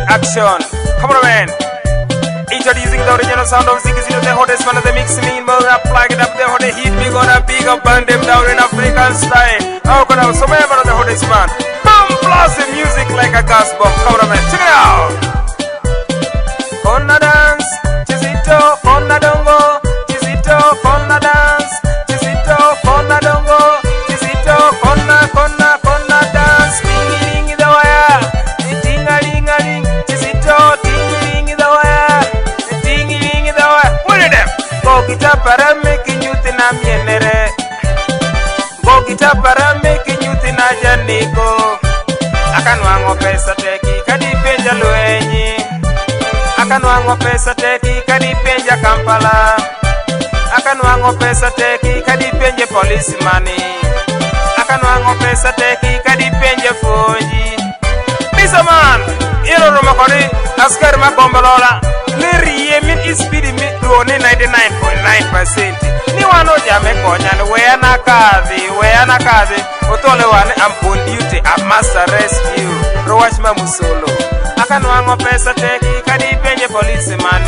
action. Come on, man. Introducing the original sound of Ziggy Zito, the hottest man of the mix. Mean, but plug it up, the hottest heat. We gonna big up and them down in African style. How can I so many of the hottest man? Boom, blast the music like a gas bomb. Come on, man. Check it out. Kona dance, Chizito, Kona dongo, Chizito, Kona dance, Chizito, Kona dongo, Chizito, Kona, Kona, Kona dance. Ting-a-ling the wire, ting-a-ling-a-ling, Chizito, ting-a-ling the wire, ting-a-ling the wire. What are them? Go guitar para making you tina mienere. Go guitar para making you tina janiko. Akanwango pesa teki kadi penja luenyi. Akanwango pesa teki kadi penja Kampala. Akanwango pesa teki kadi penja policeman. Akanwango pesa teki kadi penja Fonji. Misa man, ilo romakori askari makombalola. Leri yemin ispidi mi duone 99.9%. Ni wano jame konyan weyana kazi. Otole wane I'm on duty, I must arrest you. Rowashma musolo. Akanwango pesa teki kadi penje policeman.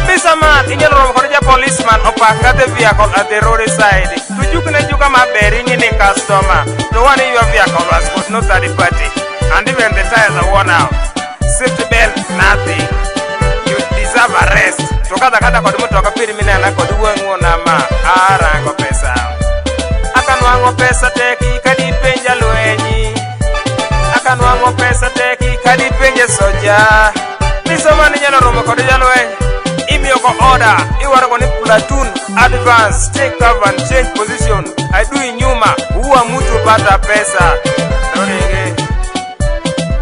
Misa man, ingelo romakorija policeman opaka the vehicle at the roadside. Tujukune juga maberi ni customer. The one in your vehicle was put no third party. And even the tires are worn out. Safety belt, nothing. You deserve arrest. Tukada kada kwa dumu toka piri minana kwa duwengu na ma. Arango pesa. Akanwango pesa teki kadi penja luenyi. Akanwango pesa teki kadi penja soja. Misomani nyalo romo kodi jalwe. Imi yoko order. Iwara koni platoon. Advance. Take cover and change position. I do inyuma. Uwa mutu pata pesa. Dorege.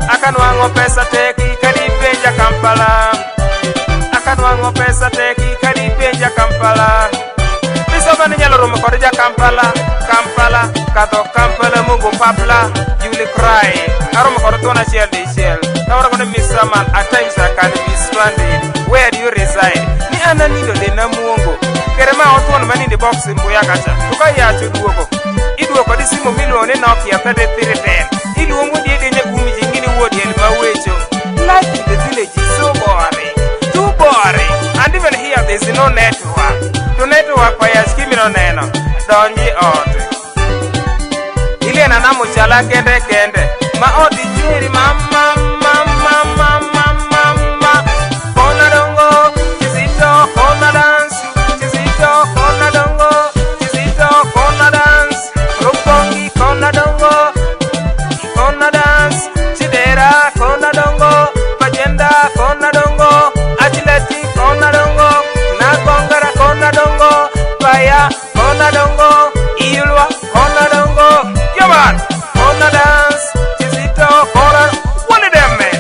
Akanwango pesa teki kadi penja Kampala. Akanwango pesa teki kadi penja Kampala. Misomani nyalo romo kodi ja Kampala. Kato Kampala mungu papla. You will cry. Aromo kodi tona shell de shell. Now gonna miss someone. At times I can be stranded. Where do you reside? Ni ana nido de na muongo. Kerema otuon mani the box mbuya kacha. Tuka ya chuduoko. Iduoko di simu milioni Nokia 3310. Iluongo di denye umi jingini wodi elma wecho. Life in the village is so boring. Too boring. And even here there is no network. To network kwa ya shikimi no neno. Donji ote. Ile na namu chala kende. Ma odi jiri mama. Kona dongo, Chizito, Kona dance. Chizito, Kona dongo, Chizito, Kona dance. Rupongi, Kona dongo, Kona dance. Chidera, Kona dongo, Pajenda, Kona dongo, Agileti, Kona dongo, Nakongara, Kona dongo, Paya, Kona dongo, Ilwa, Kona dongo. Come on, Kona dance. Chizito, Kona. One of them, man.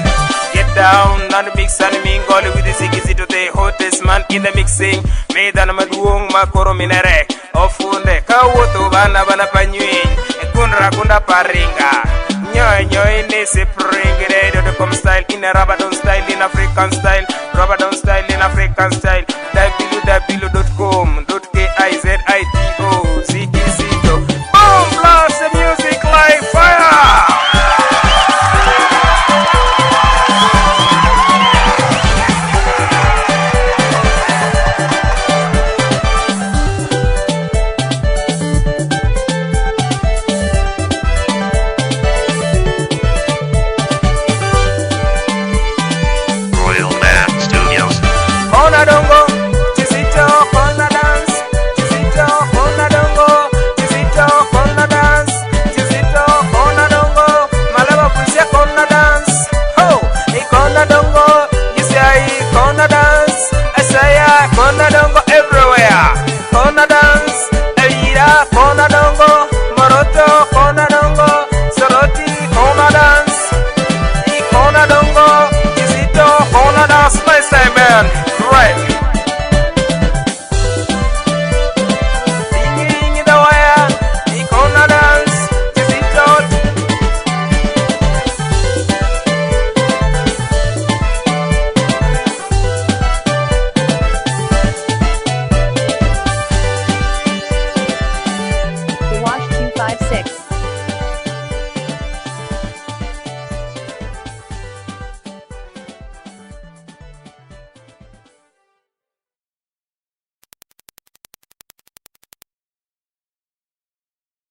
Get down on the big sun, mingle with the Ziggy Zito, the hottest man in the mixing. Made an amaduong makoro minere. Ofunde, kawoto bana panyuin. Kunra kunda paringa. Nyoy nese pring. Come style in a Rabadon style, in African style. Rabadon style in African style. Dabilu